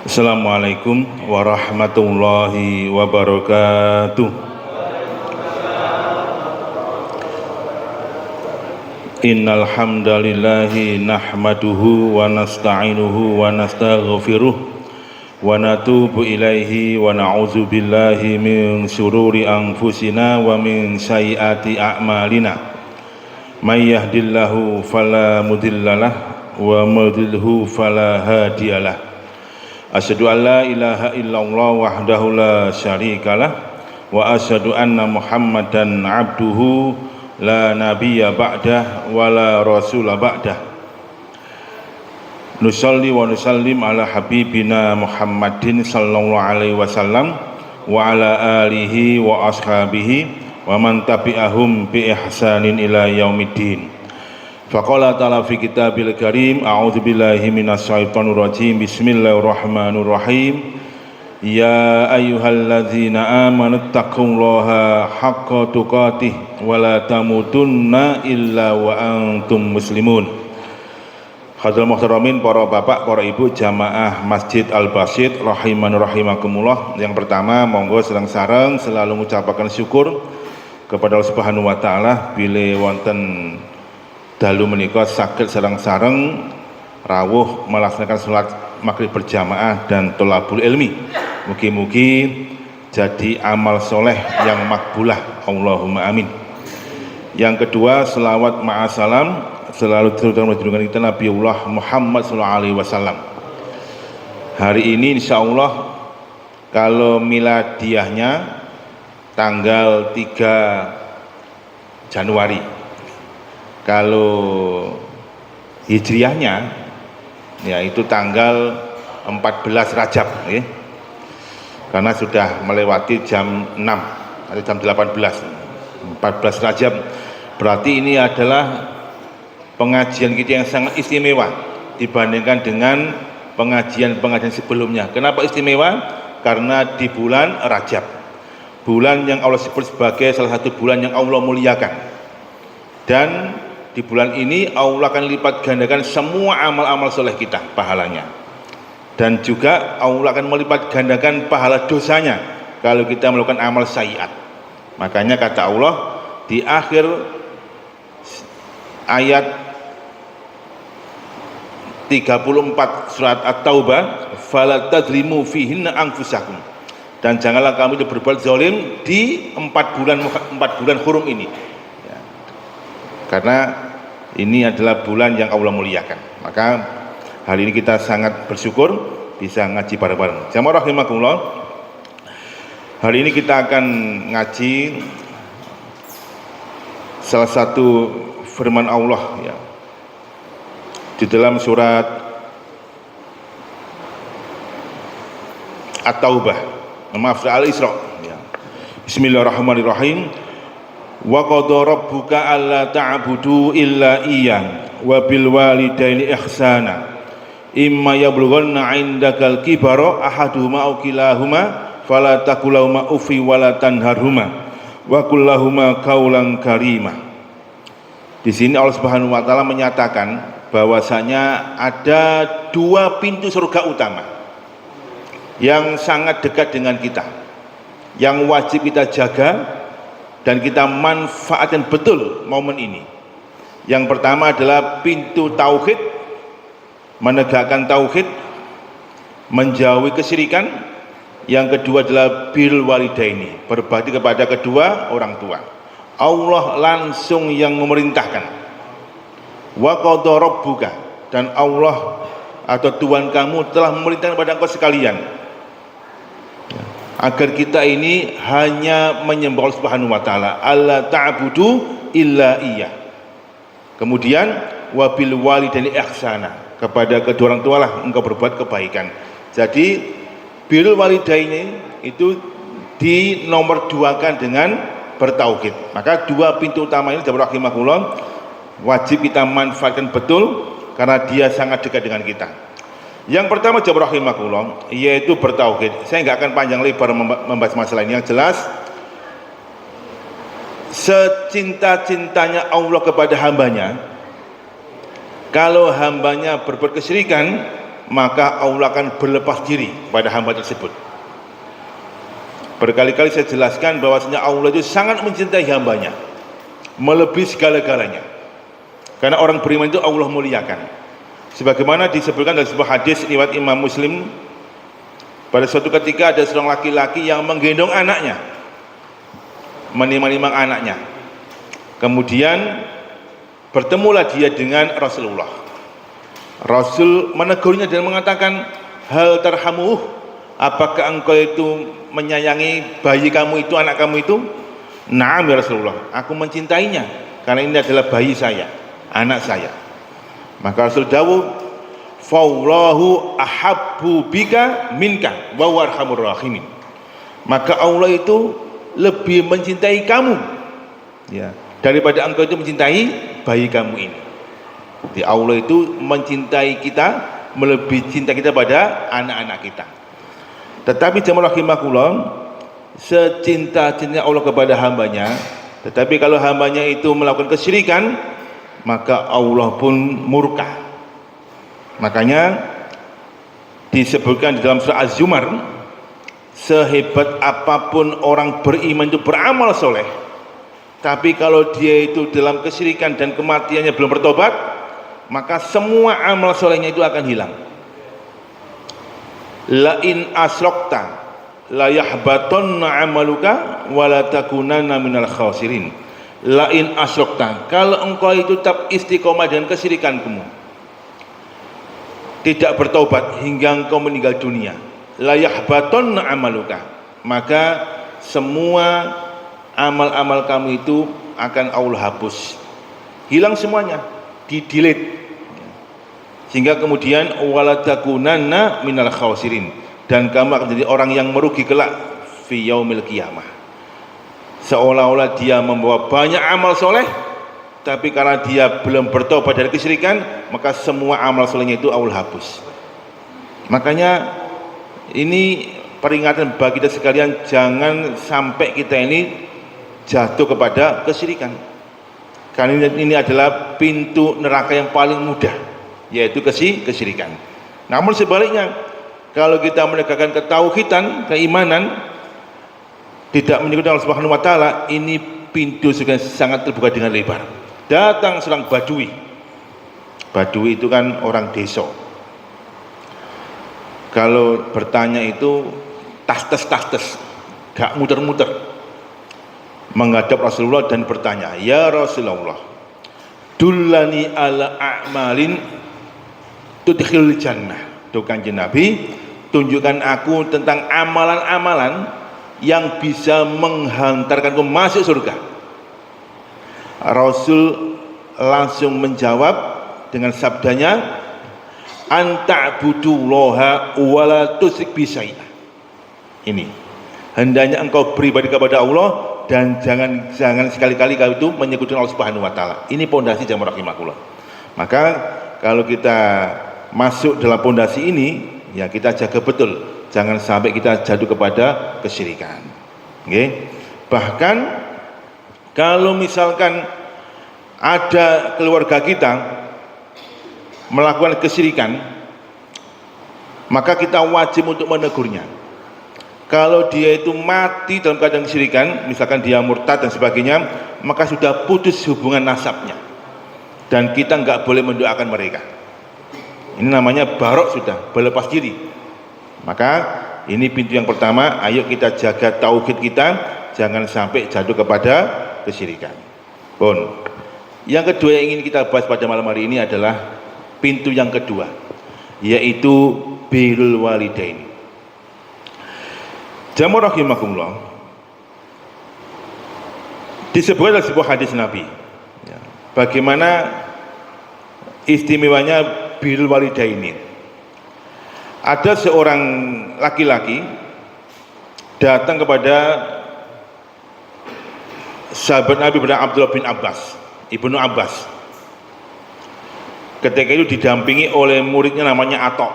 Assalamualaikum warahmatullahi wabarakatuh. Innal hamdalillahi nahmaduhu wa nasta'inuhu wa nastaghfiruh wa natubu ilaihi wa na'udzu billahi min syururi anfusina wa min sayyiati a'malina. May yahdihillahu fala mudhillalah wa may yudhlilhu fala hadiyalah. Asyhadu an la ilaha illallah wahdahu la syarikalah wa asyhadu anna Muhammadan abduhu la nabiyya ba'dah wa la rasula ba'dah. Nusalli wa nusallim ala habibina Muhammadin sallallahu alaihi wasallam wa ala alihi wa ashabihi wa man tabi'ahum bi ihsanin ila yaumiddin. Faqala ta'ala fi kitabil karim, a'udzu billahi minasyaitonir rajim, bismillahirrahmanirrahim. Ya ayyuhalladzina amanu taqullaha haqqa tuqatih wa la tamutunna illa wa antum muslimun. Hadirin muhtaramin, para bapak, para ibu jamaah Masjid Al-Basit rahimani rahimakumullah. Yang pertama, monggo sareng-sareng selalu mengucapkan syukur kepada Allah Subhanahu wa taala bilih wonten dalu menika saged sareng-sareng rawuh melaksanakan salat maghrib berjamaah dan tholabul ilmi. Mugi-mugi jadi amal soleh yang makbulah, Allahumma amin. Yang kedua, selawat ma'asalam selalu terutama junjungan kita Nabiullah Muhammad sallallahu alaihi wasallam. Hari ini insyaallah kalau miladiahnya tanggal 3 Januari. Kalau hijriahnya yaitu tanggal 14 Rajab ya. Karena sudah melewati jam 6 atau jam 18. 14 Rajab berarti ini adalah pengajian kita yang sangat istimewa dibandingkan dengan pengajian-pengajian sebelumnya. Kenapa istimewa? Karena di bulan Rajab, bulan yang Allah sebut sebagai salah satu bulan yang Allah muliakan. Dan di bulan ini Allah akan lipat gandakan semua amal-amal soleh kita pahalanya, dan juga Allah akan melipat gandakan pahala dosanya kalau kita melakukan amal sayyiat. Makanya kata Allah di akhir ayat 34 surat At-Taubah, fala tadzlimu fihinna anfusakum, dan janganlah kamu itu berbuat zalim di 4 bulan hurum ini. Karena ini adalah bulan yang Allah muliakan. Maka hari ini kita sangat bersyukur bisa ngaji bareng-bareng. Jamaah rahimakumullah. Hari ini kita akan ngaji salah satu firman Allah ya, di dalam surat At-Taubah, maaf, Al-Isra ya. Bismillahirrahmanirrahim. Wa qada rabbuka alla ta'budu illa iyyah wa bil walidaini ihsana imma yablughanna 'indakal kibara ahaduhuma aw kilahuma fala taqul lahumā uffi wa la tanharhumā wa qul lahumā qawlan karīmā. Di sini Allah Subhanahu wa taala menyatakan bahwasanya ada 2 pintu surga utama yang sangat dekat dengan kita, yang wajib kita jaga dan kita manfaatkan betul momen ini. Yang pertama adalah pintu tauhid, menegakkan tauhid, menjauhi kesyirikan. Yang kedua adalah bil walidaini, berbakti kepada kedua orang tua. Allah langsung yang memerintahkan. Wa qada rabbuka, dan Allah atau Tuhan kamu telah memerintahkan kepada engkau sekalian agar kita ini hanya menyembah Allah Subhanahu wa taala, alla ta'budu illa iyyah. Kemudian wabil walidaini ihsana, kepada kedua orang tua lah engkau berbuat kebaikan. Jadi bil walidaini itu dinomor 2kan dengan bertauhid. Maka 2 pintu utama ini jamaah rahimakumullah wajib kita manfaatkan betul karena dia sangat dekat dengan kita. Yang pertama jamaah rahimakumullah yaitu bertauhid. Saya nggak akan panjang lebar membahas masalah ini. Yang jelas secinta-cintanya Allah kepada hambanya, kalau hambanya berbuat kesyirikan maka Allah akan berlepas diri pada hamba tersebut. Berkali-kali saya jelaskan bahwasanya Allah itu sangat mencintai hambanya, melebihi segala-galanya. Karena orang beriman itu Allah muliakan. Sebagaimana disebutkan dalam sebuah hadis riwayat Imam Muslim, pada suatu ketika ada seorang laki-laki yang menggendong anaknya, menimang-nimang anaknya. Kemudian bertemulah dia dengan Rasulullah. Rasul menegurnya dan mengatakan, hal tarhamuh, apakah engkau itu menyayangi bayi kamu itu, anak kamu itu? Naam ya Rasulullah, aku mencintainya karena ini adalah bayi saya, anak saya. Maka Rasul dawuh, fawallahu ahabbu bika minka wa huwa arhamur rahimin. Maka Allah itu lebih mencintai kamu, ya, daripada engkau itu mencintai bayi kamu ini. Jadi Allah itu mencintai kita, melebihi cinta kita pada anak-anak kita. Tetapi jemaah rahimakumullah, secinta-cinta Allah kepada hambanya, tetapi kalau hambanya itu melakukan kesyirikan, maka Allah pun murka. Makanya disebutkan di dalam surah Az-Zumar, sehebat apapun orang beriman itu beramal soleh, tapi kalau dia itu dalam kesyirikan dan kematiannya belum bertobat, maka semua amal solehnya itu akan hilang. La in asrakta la yahbatanna amaluka wa la takunanna minal khasirin. La in asrakta, kalau engkau itu tetap istiqomah dengan kesyirikanmu, tidak bertobat hingga engkau meninggal dunia, la yahbatanna amaluka, maka semua amal-amal kamu itu akan Allah hapus, hilang semuanya, di-delete. Sehingga kemudian wala takunanna minal khasirin, dan kamu akan menjadi orang yang merugi kelak fi yaumil qiyamah. Seolah-olah dia membawa banyak amal soleh, tapi karena dia belum bertobat dari kesyirikan, maka semua amal solehnya itu Allah hapus. Makanya ini peringatan bagi kita sekalian, jangan sampai kita ini jatuh kepada kesyirikan. Karena ini adalah pintu neraka yang paling mudah, yaitu kesyirikan. Namun sebaliknya, kalau kita menegakkan ketauhidan, keimanan, tidak menyekutukan Allah Subhanahu wa taala, ini pintu surga sangat terbuka dengan lebar. Datang seorang badui. Badui itu kan orang desa. Kalau bertanya itu tas-tas, gak muter-muter, menghadap Rasulullah dan bertanya, ya Rasulullah, dullani ala a'malin tudkhil jannah. Tuh Kanjeng Nabi, tunjukkan aku tentang amalan-amalan yang bisa menghantarkanku masuk surga. Rasul langsung menjawab dengan sabdanya, anta'budullaha wa la tusyrik bi syai'an. Ini, hendaknya engkau beribadah kepada Allah dan jangan sekali-kali kau itu menyekutukan Allah Subhanahu wa taala. Ini pondasi jamaah rahimakumullah. Maka kalau kita masuk dalam pondasi ini, ya kita jaga betul, jangan sampai kita jatuh kepada kesyirikan. Okay? Bahkan kalau misalkan ada keluarga kita melakukan kesyirikan, maka kita wajib untuk menegurnya. Kalau dia itu mati dalam keadaan kesyirikan, misalkan dia murtad dan sebagainya, maka sudah putus hubungan nasabnya, dan kita nggak boleh mendoakan mereka. Ini namanya barok, sudah berlepas diri. Maka ini pintu yang pertama, ayo kita jaga tauhid kita, jangan sampai jatuh kepada kesyirikan. Pun. Yang kedua yang ingin kita bahas pada malam hari ini adalah pintu yang kedua, yaitu birrul walidain. Jamaah rahimakumullah, disebutkan dalam sebuah hadis Nabi, ya, bagaimana istimewanya birrul walidain. Ada seorang laki-laki datang kepada sahabat Nabi bernama Abdullah bin Abbas, Ibnu Abbas. Ketika itu didampingi oleh muridnya namanya Atok.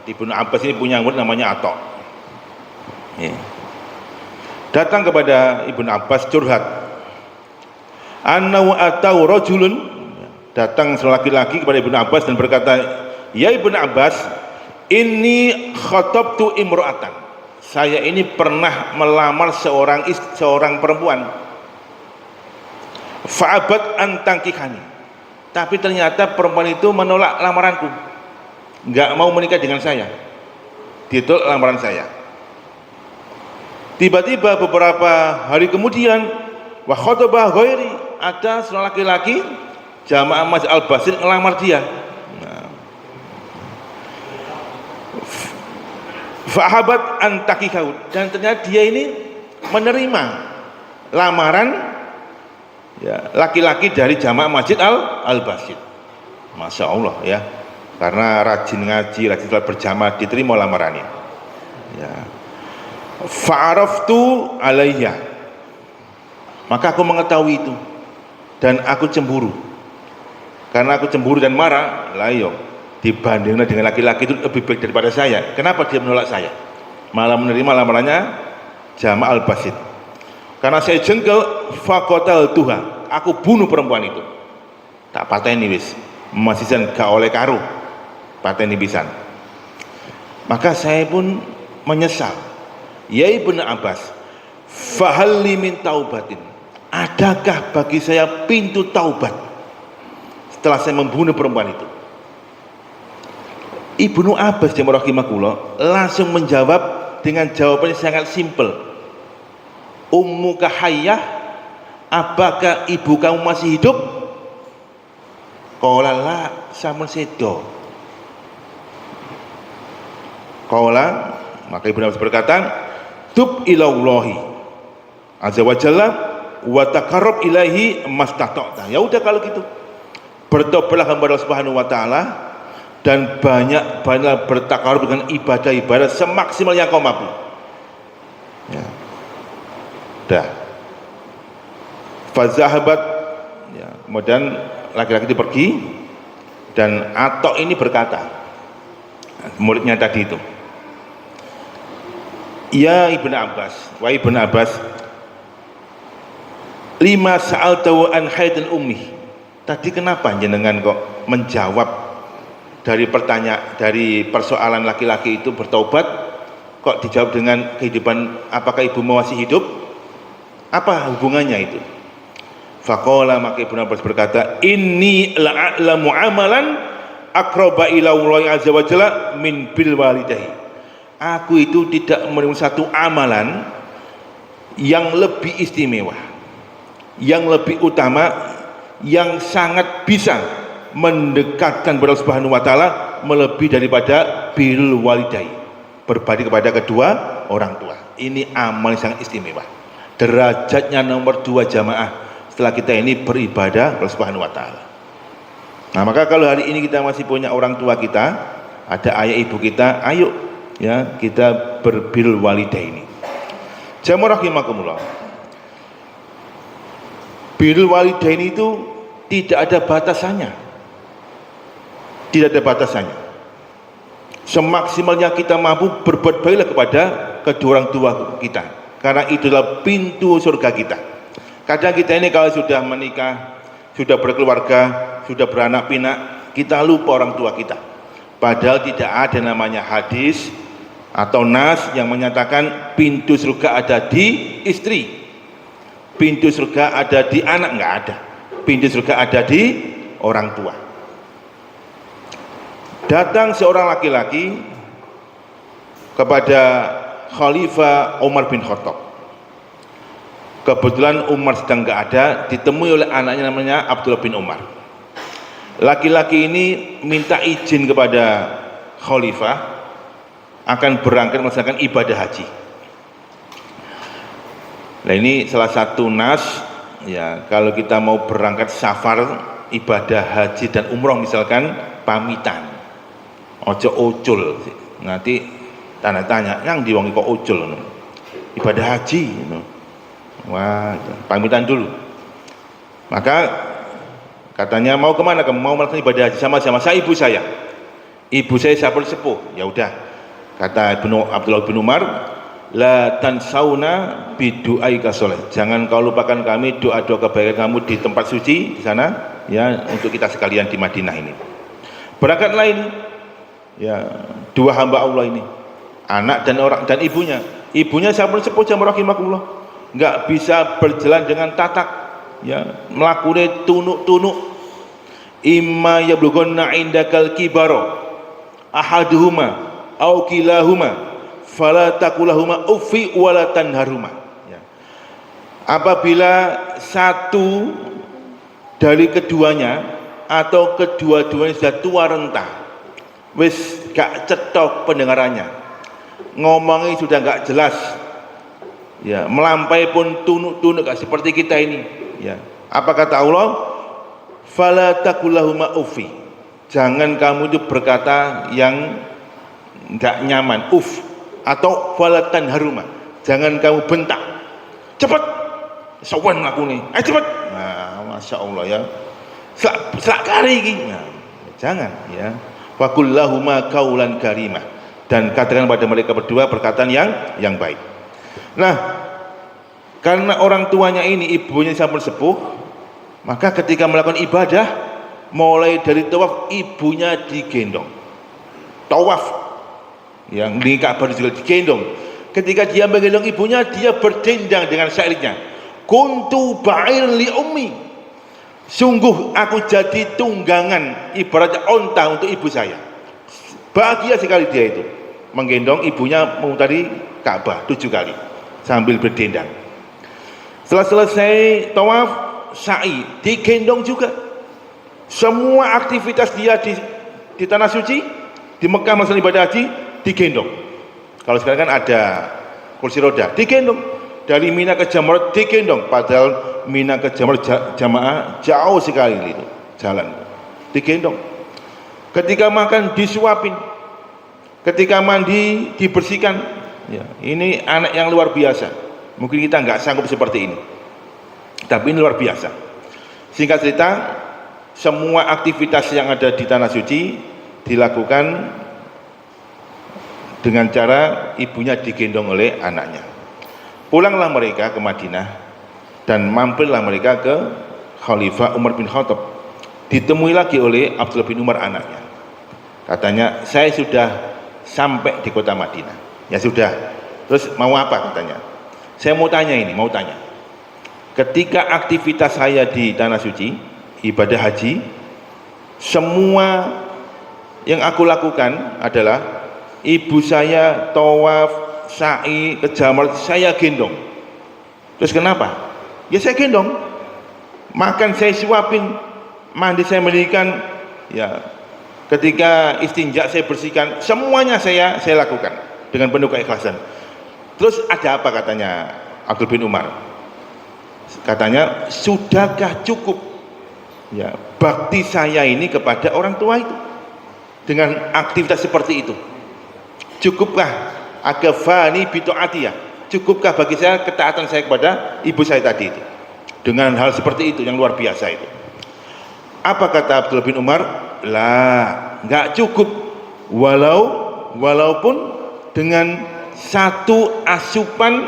Ibnu Abbas ini punya murid namanya Atok. Ya. Datang kepada Ibnu Abbas curhat. Annahu atau rajulun, datang seorang laki-laki kepada Ibnu Abbas dan berkata, ya Ibnu Abbas, Inni khatabtu imro'atan, saya ini pernah melamar seorang perempuan. Fa'abat an tangkihani, tapi ternyata perempuan itu menolak lamaranku, nggak mau menikah dengan saya, ditolak lamaran saya. Tiba-tiba beberapa hari kemudian, wa khatabah ghairi, ada seorang laki-laki jamaah Masjid Al-Basit ngelamar dia. Fahabat antakikaud, dan ternyata dia ini menerima lamaran ya, laki-laki dari jamaah Masjid Al-Basit. Masya Allah ya, karena rajin ngaji, rajin sholat berjamaah, diterima lamarannya ya. Fa'araftu alaiya, maka aku mengetahui itu dan aku cemburu. Karena aku cemburu dan marah, layo dibandingkan dengan laki-laki itu lebih baik daripada saya. Kenapa dia menolak saya, malah menerima lamarannya jamaah Al-Basit? Karena saya jengkel, fakotal tuha, aku bunuh perempuan itu, tak pateni wis, masisan gak oleh karo, pateni pisan. Maka saya pun menyesal. Ya Ibnu Abbas, fahalli min taubatin, adakah bagi saya pintu taubat setelah saya membunuh perempuan itu? Ibnu Abbas rahimahullah langsung menjawab dengan jawaban yang sangat simpel. Ummuka hayyah, apakah ibu kamu masih hidup? Qala la, sampun sedo. Qala, maka Ibnu Abbas berkata, tub ilallahi azza wa jalla wa taqarrab ilaihi mastata'ta. Ya udah kalau gitu, bertobatlah kepada Allah Subhanahu wa taala dan banyak bertakarub dengan ibadah-ibadah semaksimal yang kau mampu. Ya. Dah. Fazahabat, ya, kemudian laki-laki itu pergi, dan Atok ini berkata, muridnya tadi itu, ya Ibnu Abbas, wa Ibnu Abbas, lima sa'altahu an haidil ummi, tadi kenapa jenengan kok menjawab dari persoalan laki-laki itu bertaubat, kok dijawab dengan kehidupan, apakah ibu masih hidup? Apa hubungannya itu? Faqala, maka Ibnu Abbas berkata, inni la'alamu amalan aqraba ila Allah azza wa jalla min bil walidahi. Aku itu tidak menemukan satu amalan yang lebih istimewa, yang lebih utama, yang sangat bisa mendekatkan kepada Allah Subhanahu wa taala melebihi daripada bil walidai, berbakti kepada kedua orang tua. Ini amal yang sangat istimewa, derajatnya nomor 2 jamaah setelah kita ini beribadah kepada Allah Subhanahu wa taala. Nah, maka kalau hari ini kita masih punya orang tua kita, ada ayah ibu kita, ayo ya kita berbil walidai ini. Jamaah rahimakumullah, bil walidai ini itu tidak ada batasannya. Tidak ada batasannya. Semaksimalnya kita mampu berbuat baiklah kepada kedua orang tua kita, karena itulah pintu surga kita. Kadang kita ini kalau sudah menikah, sudah berkeluarga, sudah beranak pinak, kita lupa orang tua kita. Padahal tidak ada namanya hadis atau nas yang menyatakan pintu surga ada di istri, pintu surga ada di anak, nggak ada. Pintu surga ada di orang tua. Datang seorang laki-laki kepada Khalifah Umar bin Khattab. Kebetulan Umar sedang nggak ada, ditemui oleh anaknya namanya Abdullah bin Umar. Laki-laki ini minta izin kepada Khalifah akan berangkat melaksanakan ibadah haji. Nah, ini salah satu nas ya, kalau kita mau berangkat safar ibadah haji dan umroh misalkan, pamitan, ojo ucul, nanti tanya yang diwangi kok ucul, ibadah haji, wah pamitan dulu. Maka katanya mau kemana kamu? Mau melakukan ibadah haji sama-sama saya, ibu saya sahabat sepuh. Ya udah, kata Abdullah bin Umar, la tansauna bidu'aika sholih, jangan kau lupakan kami doa-doa kebaikan kamu di tempat suci di sana ya, untuk kita sekalian di Madinah ini. Berangkatlah ini Ya, dua hamba Allah ini, anak dan orang dan ibunya. Ibunya sampun sepuh jam rahimakumullah, nggak bisa berjalan dengan tatak, ya, melakukan tunuk-tunuk. Imma yablughanna indakal kibaro ahaduhuma au kilahuma fala taqulahuma uffi wala tanharuma. Ya. Apabila satu dari keduanya atau kedua-duanya sudah tua renta, wis gak cetok pendengarannya, ngomongnya sudah gak jelas, ya, melampai pun tunuk-tunuk gak seperti kita ini, ya. Apa kata Allah? Fala taqulahuma uffi, jangan kamu itu berkata yang gak nyaman, atau fala tanharuma, jangan kamu bentak, cepet sawan aku nih, cepet. Nah, masya Allah, ya, selak kari gini, nah, jangan, ya. Fakullahuma kaulan karimah, dan katakan pada mereka berdua perkataan yang baik. Nah, karena orang tuanya ini ibunya sampun sepuh, maka ketika melakukan ibadah, mulai dari tawaf ibunya digendong. Tawaf yang di Ka'bah juga digendong. Ketika dia menggendong ibunya, dia berdendang dengan syairnya, kuntu ba'ir li ummi, sungguh aku jadi tunggangan, ibaratnya onta untuk ibu saya. Bahagia sekali dia itu menggendong ibunya mengitari Ka'bah 7 kali sambil berdendang. Setelah selesai tawaf, sa'i digendong juga. Semua aktivitas dia di tanah suci, di Mekah masa ibadah haji, digendong. Kalau sekarang kan ada kursi roda, digendong. Dari Mina ke Jamrat digendong, padahal Mina ke Jamrat jamaah jauh sekali itu jalan, digendong. Ketika makan disuapin, ketika mandi dibersihkan, ya, ini anak yang luar biasa. Mungkin kita nggak sanggup seperti ini, tapi ini luar biasa. Singkat cerita, semua aktivitas yang ada di tanah suci dilakukan dengan cara ibunya digendong oleh anaknya. Pulanglah mereka ke Madinah dan mampirlah mereka ke Khalifah Umar bin Khattab. Ditemui lagi oleh Abdullah bin Umar anaknya. Katanya, saya sudah sampai di kota Madinah. Ya sudah. Terus mau apa katanya? Saya mau tanya ini, mau tanya. Ketika aktivitas saya di tanah suci, ibadah haji, semua yang aku lakukan adalah ibu saya tawaf, sa'i ke Jamrat, saya gendong. Terus kenapa? Ya saya gendong. Makan saya suapin, mandi saya mandikan, ya, ketika istinja saya bersihkan, semuanya saya lakukan dengan penuh keikhlasan. Terus ada apa katanya Abdul bin Umar? Katanya, sudahkah cukup, ya, bakti saya ini kepada orang tua itu dengan aktivitas seperti itu? Cukupkah? Agafani bitu'atiyah, cukupkah bagi saya ketaatan saya kepada ibu saya tadi itu dengan hal seperti itu yang luar biasa itu? Apa kata Abdullah bin Umar? Lah, nggak cukup, walaupun dengan satu asupan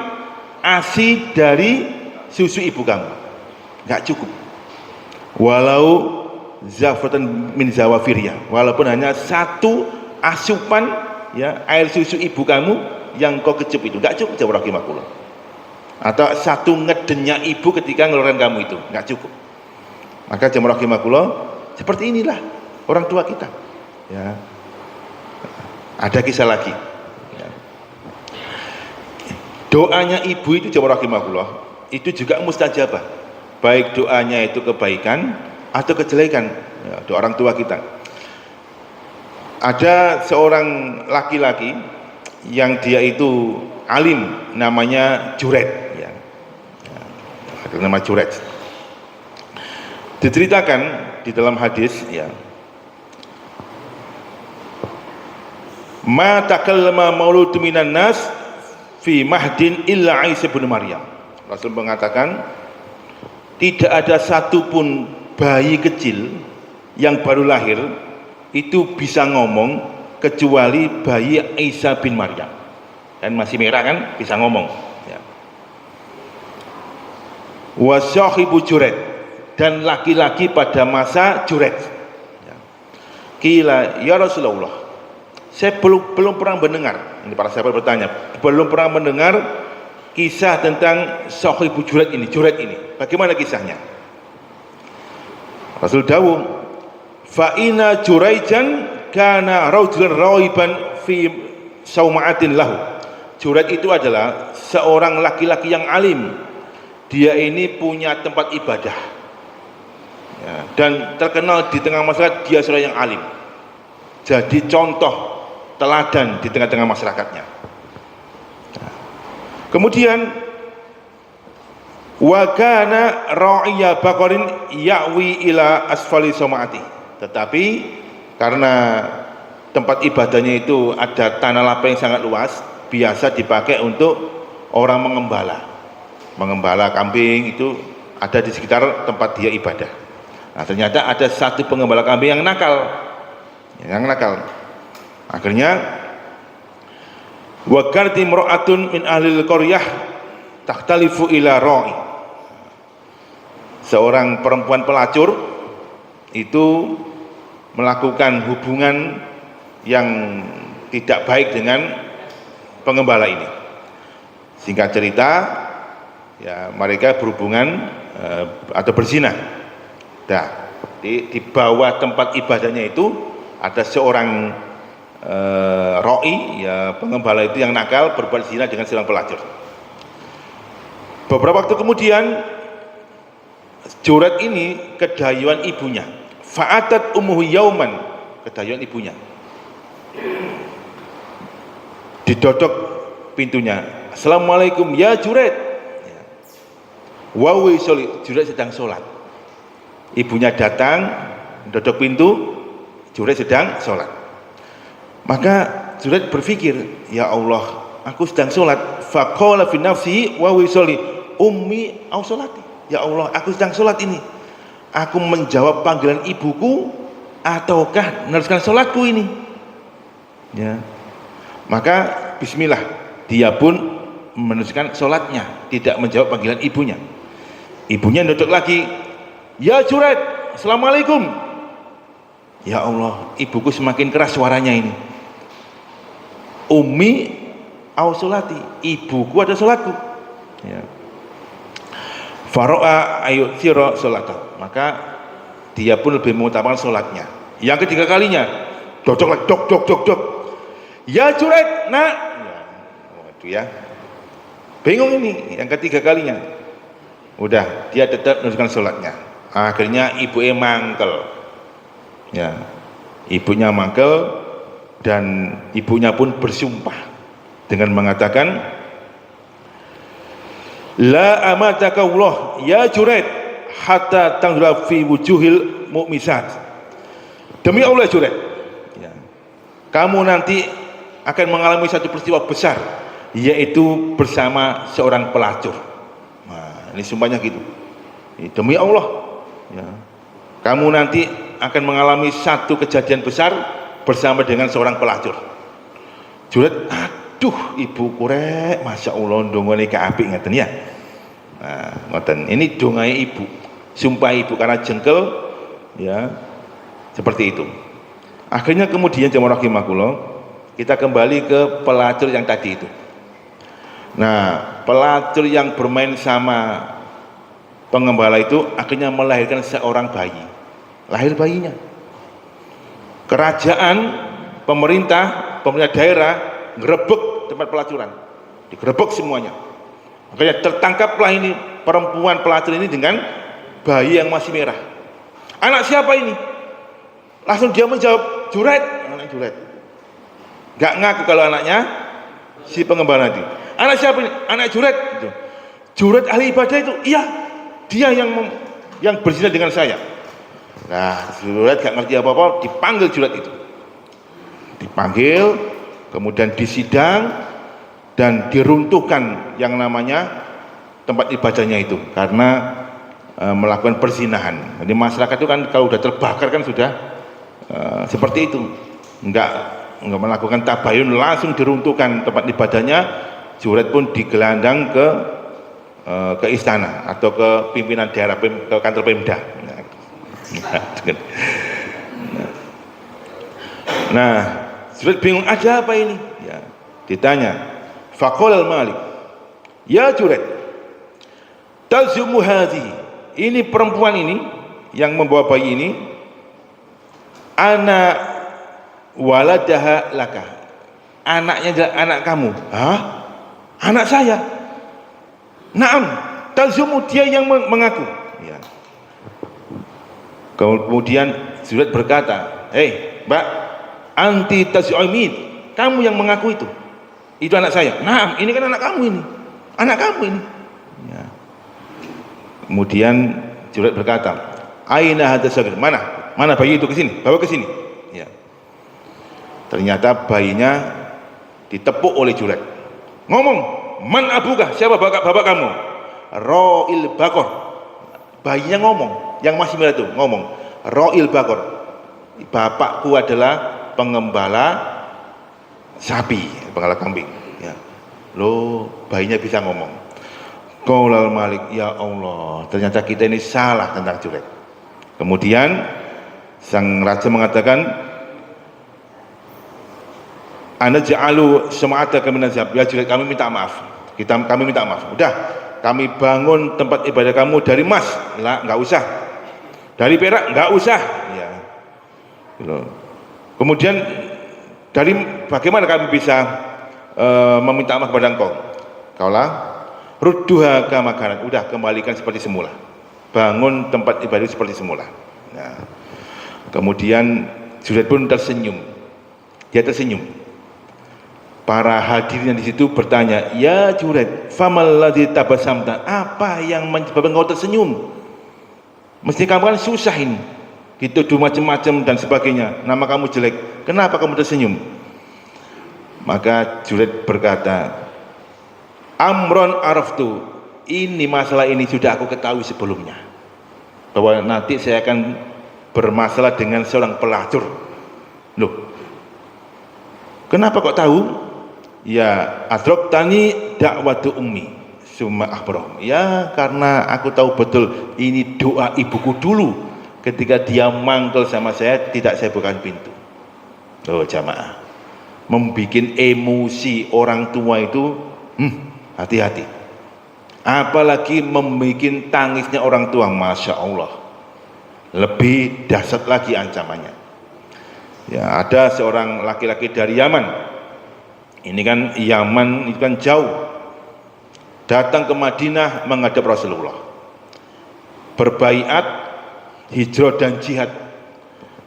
ASI dari susu ibu kamu, nggak cukup. Walau zafratan min zawafirya, walaupun hanya satu asupan, ya, air susu ibu kamu yang kau kecup itu, nggak cukup jawab rahimakumullah. Atau satu ngedenya ibu ketika ngeluarkan kamu itu, nggak cukup. Maka jawab rahimakumullah, seperti inilah orang tua kita, ya. Ada kisah lagi, ya. Doanya ibu itu jawab rahimakumullah itu juga mustajabah, baik doanya itu kebaikan atau kejelekan, ya, doa orang tua kita. Ada seorang laki-laki yang dia itu alim, namanya Juret, ya. Nama Juret. Diceritakan di dalam hadis, ya, ma takallama maulud minan nas fi mahdin illa Isa bin Maryam. Rasul mengatakan, tidak ada satupun bayi kecil yang baru lahir itu bisa ngomong kecuali bayi Isa bin Maryam. Dan masih merah kan, bisa ngomong, ya. Wa sahibu Juret, dan laki-laki pada masa Juret, ya. Qila ya Rasulullah, Saya belum pernah mendengar, ini para sahabat bertanya, belum pernah mendengar kisah tentang Sahibu Jurat ini. Bagaimana kisahnya? Rasul dawuh, fa inna Juraijan kana rajulan raiban fi sauma'atin lahu. Jurat itu adalah seorang laki-laki yang alim. Dia ini punya tempat ibadah, ya, dan terkenal di tengah masyarakat dia seorang yang alim. Jadi contoh teladan di tengah-tengah masyarakatnya. Kemudian wa kana ra'iya baqarin ya'wi ila asfali somati. Tetapi karena tempat ibadahnya itu ada tanah lapang yang sangat luas, biasa dipakai untuk orang mengembala kambing, itu ada di sekitar tempat dia ibadah. Nah, ternyata ada satu pengembala kambing yang nakal. Akhirnya wa kanat imra'atun min ahlil qaryah takhtalifu ila ra'i. Seorang perempuan pelacur itu melakukan hubungan yang tidak baik dengan pengembala ini. Singkat cerita, ya mereka berhubungan atau berzina. Nah, di bawah tempat ibadahnya itu ada seorang roi, ya pengembala itu yang nakal, berbuat zina dengan seorang pelacur. Beberapa waktu kemudian Jurat ini kedayuan ibunya. Fa'atat ummuhu yauman, kedayuan ibunya. Didodok pintunya. Assalamualaikum ya Jurat. Wawi soli, Jurat sedang sholat. Ibunya datang, dodok pintu, Jurat sedang sholat. Maka Jurat berpikir, ya Allah, aku sedang sholat. Faqala fi nafsihi wa wisoli ummi au sholati. Ya Allah, aku sedang sholat ini. Aku menjawab panggilan ibuku ataukah meneruskan sholatku ini? Ya. Maka bismillah, dia pun meneruskan sholatnya, tidak menjawab panggilan ibunya. Ibunya duduk lagi, ya Jurat, assalamualaikum. Ya Allah, ibuku semakin keras suaranya ini. Ummi au sholati, ibuku ada sholatku. Ya. Faro'a ayutsira sholata, maka dia pun lebih mengutamakan sholatnya. Yang ketiga kalinya, dok lagi, dok. Ya Jurat, nak. Ya, waduh ya. Bingung ini, yang ketiga kalinya. Udah, dia tetap meneruskan sholatnya. Akhirnya ibunya mangkel. Ya, ibunya mangkel dan ibunya pun bersumpah dengan mengatakan, la amataka Allah ya Jurat hatta tanzura fi wujuhil mu'misat. Demi Allah Jurat, ya, kamu nanti akan mengalami satu peristiwa besar, yaitu bersama seorang pelacur. Nah, ini sumpahnya gitu. Demi Allah, ya, kamu nanti akan mengalami satu kejadian besar bersama dengan seorang pelacur. Jurat, aduh ibu kurek, masya Allah dongane keapik ngeten ya. Nah, ngoten. Ini dongai ibu, sumpah ibu karena jengkel, ya, seperti itu. Akhirnya kemudian jamaah rahimakumullah, kita kembali ke pelacur yang tadi itu. Nah, pelacur yang bermain sama pengembala itu akhirnya melahirkan seorang bayi. Lahir bayinya. Kerajaan, pemerintah daerah ngerebek tempat pelacuran, digerebek semuanya. Makanya tertangkaplah ini perempuan pelacur ini dengan bayi yang masih merah. Anak siapa ini? Langsung dia menjawab, Jurat, anak Jurat. Gak ngaku kalau anaknya si pengembala itu. Anak siapa ini? Anak Jurat. Jurat ahli ibadah itu? Iya, dia yang berzina dengan saya. Nah, Jurat gak ngerti apa-apa, dipanggil Jurat itu. Dipanggil, kemudian disidang dan diruntuhkan yang namanya tempat ibadahnya itu karena melakukan perzinahan. Jadi masyarakat itu kan kalau sudah terbakar kan sudah seperti itu, enggak melakukan tabayun, langsung diruntuhkan tempat ibadahnya. Jurat pun digelandang ke istana atau ke pimpinan daerah, ke kantor Pemda. Nah, Junaid bingung, ada apa ini? Ya, ditanya. Faqala Malik, ya Junaid, talzumu hadhihi, ini perempuan ini yang membawa bayi ini, ana waladaha laka, anaknya adalah anak kamu. Hah? Anak saya? Naam, talzumu, dia yang mengaku. Ya. Kemudian Junaid berkata, Mbak, anti tazu'imid, kamu yang mengaku itu anak saya. Naam, ini kan anak kamu ini, anak kamu ini. Ya. Kemudian Junaid berkata, aina hadza sagir, mana bayi itu, ke sini, bawa ke sini. Ya. Ternyata bayinya ditepuk oleh Junaid. Ngomong, man abuka, siapa bapak kamu? Ra'il bakor. Bayinya ngomong, yang masih muda itu ngomong, Ra'il bakor, bapakku adalah pengembala sapi, pengembala kambing. Ya. Loh, bayinya bisa ngomong. Qaulal Malik, ya Allah, ternyata kita ini salah tentang Junaid. Kemudian sang raja mengatakan, ana ja'alu sama'ataka minazab, ya Junaid, kami minta maaf. Kami minta maaf. Udah, kami bangun tempat ibadah kamu dari emas. Lah, enggak usah. Dari perak, enggak usah. Ya. Kemudian dari bagaimana kami bisa meminta maaf kepada engkau? Kaulah rudduha kama kanat, udah kembalikan seperti semula. Bangun tempat ibadah seperti semula. Nah, kemudian Junaid pun tersenyum. Dia tersenyum. Para hadirin di situ bertanya, ya Junaid, famal ladzi tabasamta, apa yang menyebabkan engkau tersenyum? Mesti kamu kan susah ini, dituduh macam-macam dan sebagainya, nama kamu jelek, kenapa kamu tersenyum? Maka Junaid berkata, amron araftu, ini masalah ini sudah aku ketahui sebelumnya, bahwa nanti saya akan bermasalah dengan seorang pelacur. Loh, kenapa kok tahu? Ya, adroktani dakwatu ummi summa akhbarahum. Ya, karena aku tahu betul ini doa ibuku dulu ketika dia mangkel sama saya, tidak saya bukakan pintu. Loh jamaah, membikin emosi orang tua itu hati-hati. Apalagi membikin tangisnya orang tua, Masya Allah, lebih dahsyat lagi ancamannya. Ya, ada seorang laki-laki dari Yaman. Ini kan Yaman itu kan jauh, datang ke Madinah menghadap Rasulullah, berbaiat, hijrah dan jihad.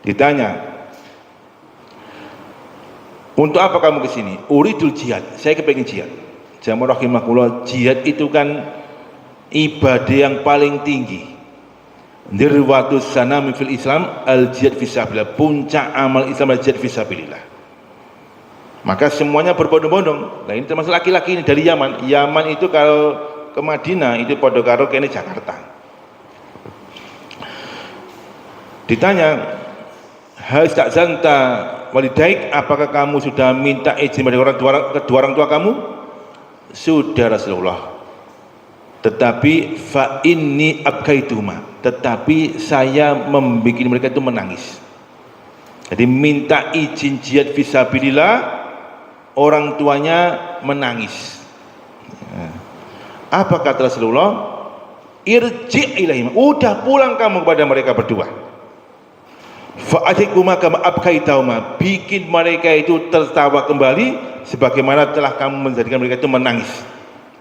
Ditanya, untuk apa kamu ke sini? Uridul jihad, saya kepingin jihad. Jamaah rahimakumullah, jihad itu kan ibadah yang paling tinggi. Dirwatus sanami fil Islam al jihad fisabilillah, puncak amal Islam al jihad fisabilillah. Maka semuanya berbondong-bondong. Nah ini termasuk laki-laki ini dari Yaman. Yaman itu kalau ke Madinah itu podo karo kene Jakarta. Ditanya, hastazanta walidaik, apakah kamu sudah minta izin dari kedua orang tua kamu? Sudah Rasulullah. Tetapi fa inni abkaituma, tetapi saya membuat mereka itu menangis. Jadi minta izin jihad fisabilillah, orang tuanya menangis. Apa kata Rasulullah? Irji' ilaihim, udah pulang kamu kepada mereka berdua. Fa'atikuma kama abkaitahuma, bikin mereka itu tertawa kembali sebagaimana telah kamu menjadikan mereka itu menangis.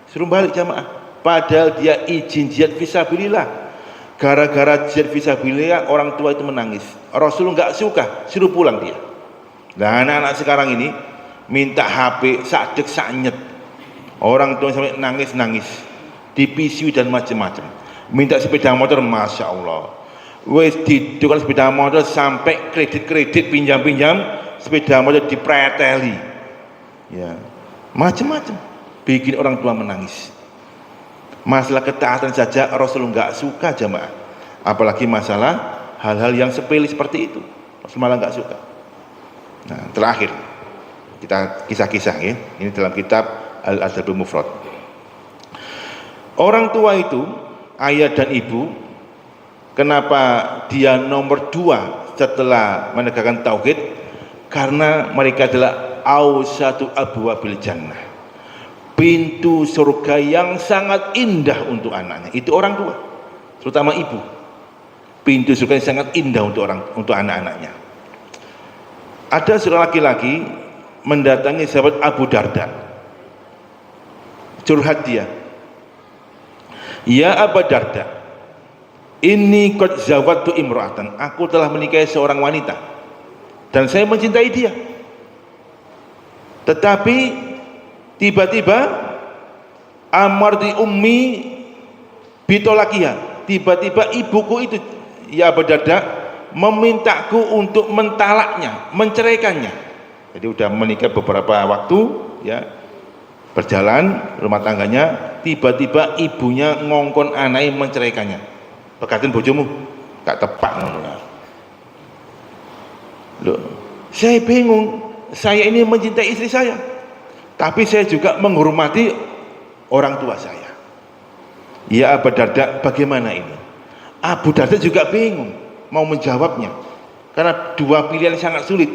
Suruh balik jamaah, padahal dia izin jihad fisabilillah. Gara-gara jihad fisabilillah orang tua itu menangis. Rasul nggak suka, suruh pulang dia. Nah anak-anak sekarang ini minta HP sakdek saknyet, orang tua sampai nangis-nangis, dipisui dan macam-macam. Minta sepeda motor, Masya Allah, wes ditukar sepeda motor sampai kredit pinjam-pinjam, sepeda motor dipreteli, ya macam-macam, bikin orang tua menangis. Masalah ketaatan saja Rasul nggak suka jamaah, apalagi masalah hal-hal yang sepele seperti itu, Rasul malah nggak suka. Nah terakhir kita kisah-kisah ya, ini dalam kitab Al-Adabul Mufrad. Orang tua itu, ayah dan ibu, kenapa dia nomor 2 setelah menegakkan tauhid? karena mereka adalah awsatu abwabil jannah, pintu surga yang sangat indah untuk anaknya. Itu orang tua, terutama ibu. Pintu surga yang sangat indah untuk anak-anaknya. Ada seorang laki-laki mendatangi sahabat Abu Darda, curhat dia, ya Abu Darda, ini qad zawattu imra'atan, aku telah menikahi seorang wanita dan saya mencintai dia, tetapi tiba-tiba amarti ummi bitolakiha, tiba-tiba ibuku itu, ya Abu Darda, memintaku untuk mentalaknya, menceraikannya. Jadi udah menikah beberapa waktu, ya, berjalan rumah tangganya, tiba-tiba ibunya ngongkon anaknya menceraikannya. Pekatin bojomu, gak tepak ngono. Loh, saya bingung. Saya ini mencintai istri saya, tapi saya juga menghormati orang tua saya. Ya Abu Darda, bagaimana ini? Abu Darda juga bingung mau menjawabnya, karena dua pilihan sangat sulit.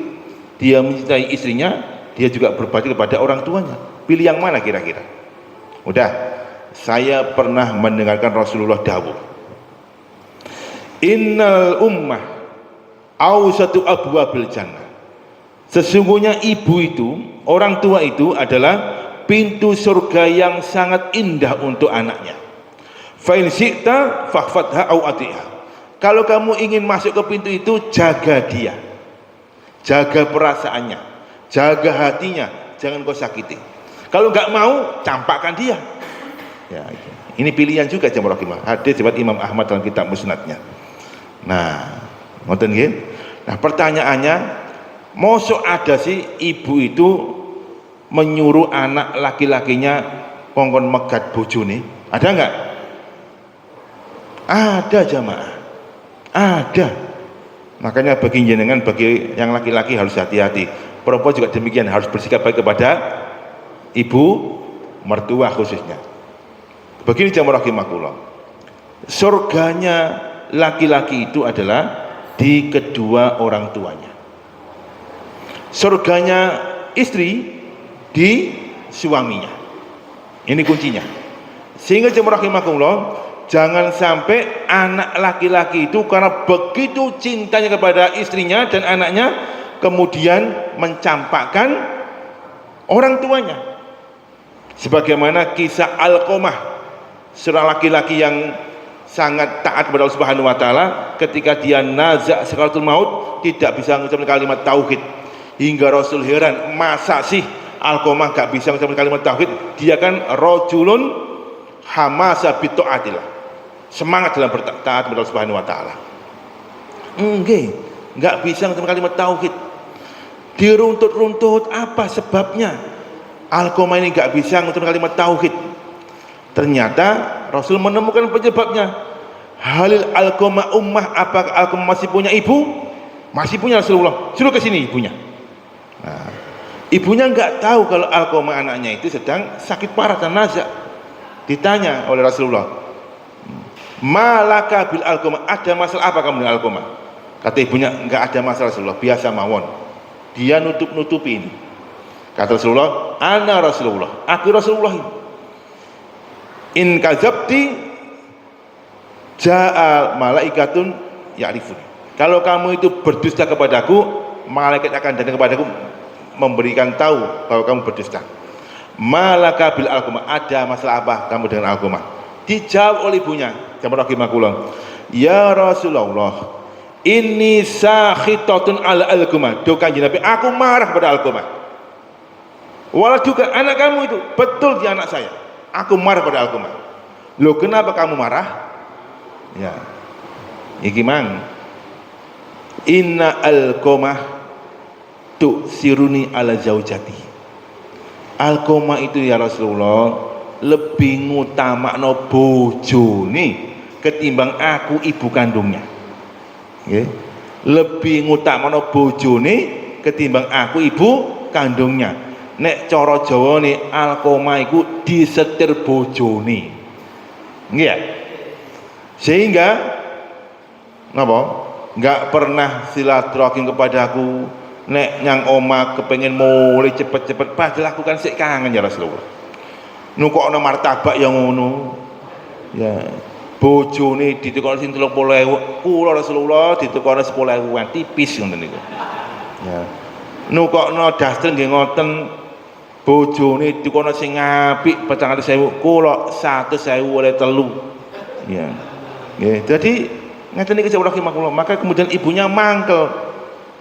Dia mencintai istrinya, dia juga berbakti kepada orang tuanya. Pilih yang mana kira-kira? Udah, saya pernah mendengarkan Rasulullah dawuh, innal ummah awsatu abwabil jannah, sesungguhnya ibu itu, orang tua itu adalah pintu surga yang sangat indah untuk anaknya. Fa in syi'ta fakhfadha au atiha, kalau kamu ingin masuk ke pintu itu, jaga dia, jaga perasaannya, jaga hatinya, jangan kau sakiti. Kalau nggak mau, campakkan dia. Ya, ini pilihan juga jamaah rahimah. Hadis riwayat Imam Ahmad dalam kitab Musnadnya. Nah, ngoten nggih. Nah, pertanyaannya, mosok ada sih ibu itu menyuruh anak laki-lakinya kongkon megat bojone? Ada nggak? Ada jamaah. Ada. Makanya bagi jenengan, bagi yang laki-laki harus hati-hati. Perempuan juga demikian, harus bersikap baik kepada ibu mertua khususnya. Begini jamaah rahimakumullah, surganya laki-laki itu adalah di kedua orang tuanya. Surganya istri di suaminya. Ini kuncinya. Sehingga jamaah rahimakumullah, jangan sampai anak laki-laki itu karena begitu cintanya kepada istrinya dan anaknya, kemudian mencampakkan orang tuanya. Sebagaimana kisah Alqamah, seorang laki-laki yang sangat taat kepada Allah Subhanahu wa taala, ketika dia nazak sakaratul maut, tidak bisa mengucapkan kalimat tauhid. Hingga Rasul heran, masa sih Alqamah gak bisa mengucapkan kalimat tauhid? Dia kan rajulun hamasa bi taatillah, semangat dalam bertaat kepada Allah Subhanahu wa taala. Enggak bisa mengucapkan kalimat tauhid. Diruntut-runtut, apa sebabnya Alqamah ini enggak bisa mengucapkan kalimat tauhid? Ternyata Rasul menemukan penyebabnya. Halil Alqamah ummah, apakah Alqamah masih punya ibu? Masih punya Rasulullah. Suruh ke sini ibunya. Nah, ibunya enggak tahu kalau Alqamah anaknya itu sedang sakit parah dan nazak. Ditanya oleh Rasulullah, malaka bil Alqamah, ada masalah apa kamu dengan Alqamah? Kata ibunya, enggak ada masalah Rasulullah, biasa mawon. Dia nutup-nutupi ini. Kata Rasulullah, ana Rasulullah, aku Rasulullah. In kadzabti ja'a malaikatun ya'rifun, kalau kamu itu berdusta kepadaku, malaikat akan datang kepadaku memberikan tahu bahwa kamu berdusta. Malaka bil Alqamah, ada masalah apa kamu dengan Alqamah? Dijawab oleh ibunya, jamaah rahimakumullah, ya Rasulullah, ini sakhitatun ala Alqamah, do kanjeng Nabi, aku marah pada Alqamah. Walau juga anak kamu itu, betul dia anak saya, aku marah pada Alqamah. Loh, kenapa kamu marah? Ya, iki mang, inna Alqamah tu siruni ala zaujati. Alqamah itu ya Rasulullah lebih ngutamakno bojone ketimbang aku ibu kandungnya. Nggih. Lebih ngutamakno bojone ketimbang aku ibu kandungnya. Nek cara Jawane Alqamah iku disetir bojone. Nggih ya? Sehingga napa? Enggak pernah silaturahim kepadaku, nek nyang oma kepengen mulai cepet-cepet pas dilakukan sik kangen ya Rasulullah. Nu kok ana martabak yang ngono. Ya. Bojone ditukar sing 30.000, kula Rasulullah ditukar 10.000-an tipis ngoten niku. Ya. Nu kok ana daster nggih ngoten bojone dikono sing apik 400.000, kula 100.000 oleh telu. Ya. Nggih, dadi ngeten niki rahimahullah. Maka kemudian ibunya mangkel.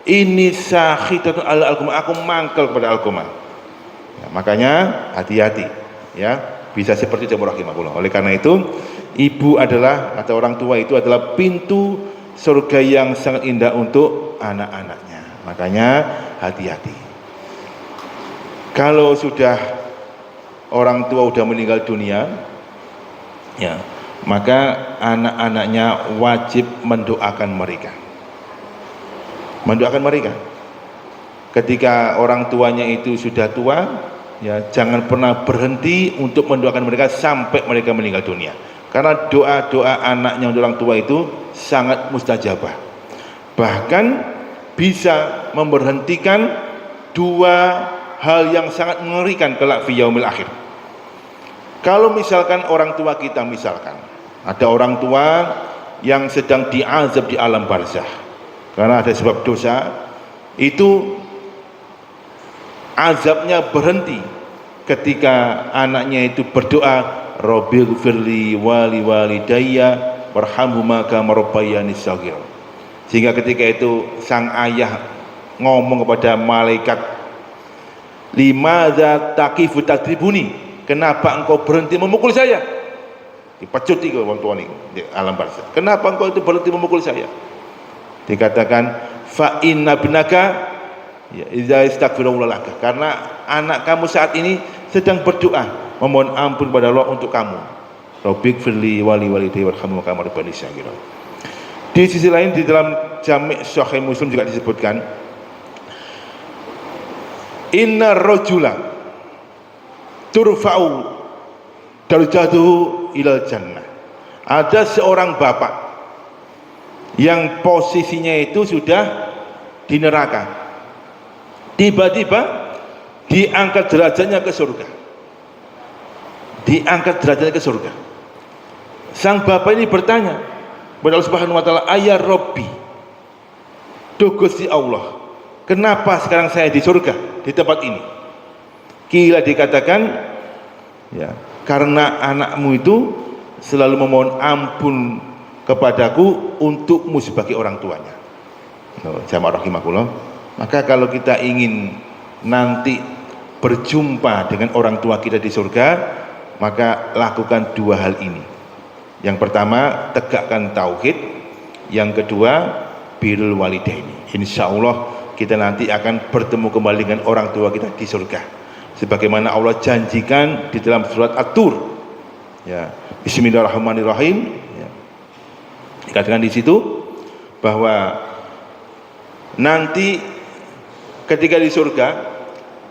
Ini sakhitatun ala alqamah, aku mangkel pada alqamah. Ya, makanya hati-hati ya, bisa seperti itu rahimahullah. Oleh karena itu, ibu adalah atau orang tua itu adalah pintu surga yang sangat indah untuk anak-anaknya. Makanya hati-hati. Kalau sudah orang tua sudah meninggal dunia, ya, maka anak-anaknya wajib mendoakan mereka. Mendoakan mereka. Ketika orang tuanya itu sudah tua, ya, jangan pernah berhenti untuk mendoakan mereka sampai mereka meninggal dunia. Karena doa-doa anaknya untuk orang tua itu sangat mustajabah. Bahkan bisa memberhentikan dua hal yang sangat mengerikan kelak fi yaumil akhir. Kalau misalkan orang tua kita, misalkan ada orang tua yang sedang diazab di alam barzah karena ada sebab dosa, itu azabnya berhenti ketika anaknya itu berdoa, Rabbighfirli wali walidayya warhamhuma kama rabbayani shaghira. Sehingga ketika itu sang ayah ngomong kepada malaikat, limadza taqifu tadribuni, kenapa engkau berhenti memukul saya? Dipecut itu orang tua ini di alam barzah. Kenapa engkau itu berhenti memukul saya? Dikatakan fa inna binaka ya idza istaghfirullah laka, karena anak kamu saat ini sedang berdoa memohon ampun pada Allah untuk kamu. Rabbighfirli wali walidayya warhamhuma kama rabbayani shaghira. Di sisi lain di dalam Jami' Sahih Muslim juga disebutkan, inna rajula turfa'u darajatuhu ilal jannah. Ada seorang bapak yang posisinya itu sudah di neraka, tiba-tiba diangkat derajatnya ke surga. Diangkat derajatnya ke surga. Sang bapak ini bertanya kepada Allah Subhanahu wa taala, "Ayya Rabbi, duh Gusti Allah, kenapa sekarang saya di surga di tempat ini?" Kila dikatakan, ya, karena anakmu itu selalu memohon ampun kepadaku untukmu sebagai orang tuanya. Jamaah rahimakumullah. Maka kalau kita ingin nanti berjumpa dengan orang tua kita di surga, maka lakukan dua hal ini. Yang pertama, tegakkan tauhid. Yang kedua, birrul walidaini. Insya Allah kita nanti akan bertemu kembali dengan orang tua kita di surga, sebagaimana Allah janjikan di dalam surat At-Tur. Ya, Bismillahirrahmanirrahim. Dikatakan di situ bahwa nanti ketika di surga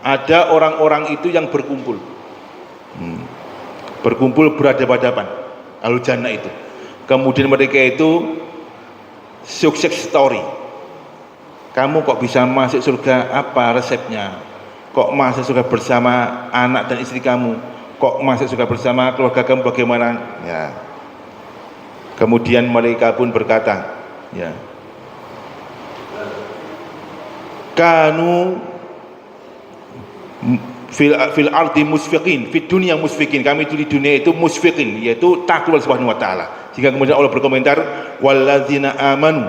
ada orang-orang itu yang berkumpul, berkumpul berhadapan-hadapan ahlu jannah itu. Kemudian mereka itu sukses story. Kamu kok bisa masuk surga? Apa resepnya? Kok masuk surga bersama anak dan istri kamu? Kok masuk surga bersama keluarga kamu? Bagaimana? Ya. Kemudian mereka pun berkata, ya, kanu fil ardi musfiqin, fid dunya musfiqin, kami itu di dunia itu musfiqin, yaitu takut Subhanahu wa taala. Sehingga kemudian Allah berkomentar, walladzina amanu,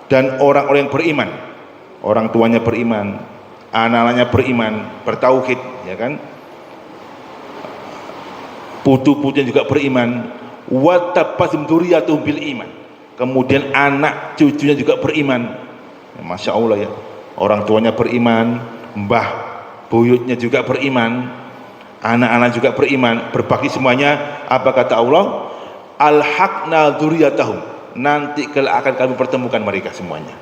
dan orang-orang yang beriman, orang tuanya beriman, anak-anaknya beriman, bertauhid, ya kan, putu-putunya juga beriman, wa tabassum dzurriyyatuhum bil iman, kemudian anak cucunya juga beriman. Ya, Masya Allah ya, orang tuanya beriman, mbah buyutnya juga beriman, anak-anak juga beriman, berbakti semuanya. Apa kata Allah? Alhaqna dzurriyyatahum, nanti kelak akan kami pertemukan mereka semuanya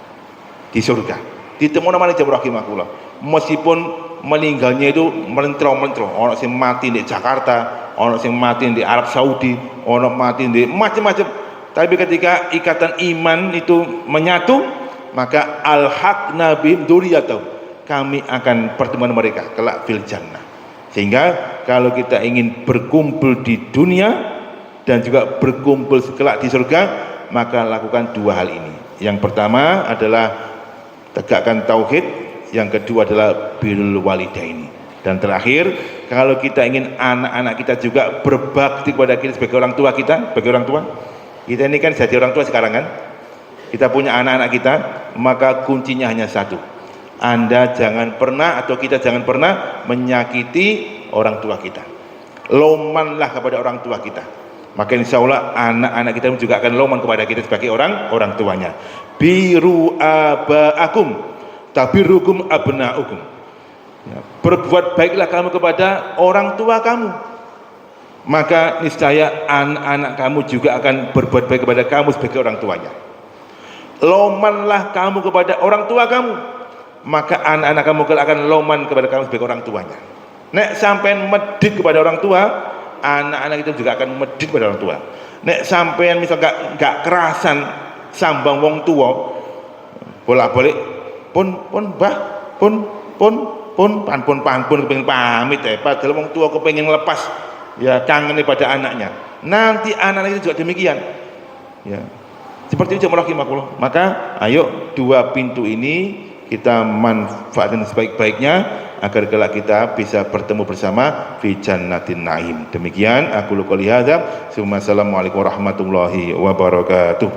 di surga. Ditemu namanya jamaah rahimakumullah. Meskipun meninggalnya itu melentrong-melentrong, orang yang mati di Jakarta, orang yang mati di Arab Saudi, orang mati di macam-macam, tapi ketika ikatan iman itu menyatu, maka alhaqna bihim dzurriyyatahum, kami akan pertemuan mereka kelak fil jannah. Sehingga kalau kita ingin berkumpul di dunia dan juga berkumpul kelak di surga, maka lakukan dua hal ini. Yang pertama adalah tegakkan tauhid, yang kedua adalah birrul walidaini. Dan terakhir, kalau kita ingin anak-anak kita juga berbakti kepada kita sebagai orang tua kita, sebagai orang tua. Kita ini kan jadi orang tua sekarang kan. Kita punya anak-anak kita, maka kuncinya hanya satu. Anda jangan pernah atau kita jangan pernah menyakiti orang tua kita. Lomanlah kepada orang tua kita. Maka insya Allah anak-anak kita juga akan loman kepada kita sebagai orang tuanya. Biru abaakum tabirukum abnaukum. Ya, berbuat baiklah kamu kepada orang tua kamu, maka niscaya anak-anak kamu juga akan berbuat baik kepada kamu sebagai orang tuanya. Lomanlah kamu kepada orang tua kamu, maka anak-anak kamu akan loman kepada kamu sebagai orang tuanya. Nek sampean medit kepada orang tua, anak-anak itu juga akan medit kepada orang tua. Nek sampean misal gak kerasan sambang wong tua, bolak-balik pun bah pun kepengin pamit padahal wong tua kepengin lepas ya kangen pada anaknya. Nanti anak-anak itu juga demikian. Ya. Seperti itu rahimakumullah. Maka ayo dua pintu ini kita manfaatkan sebaik-baiknya agar kelak kita bisa bertemu bersama fi jannatin naim. Demikian aku qouli hadza. Assalamualaikum warahmatullahi wabarakatuh.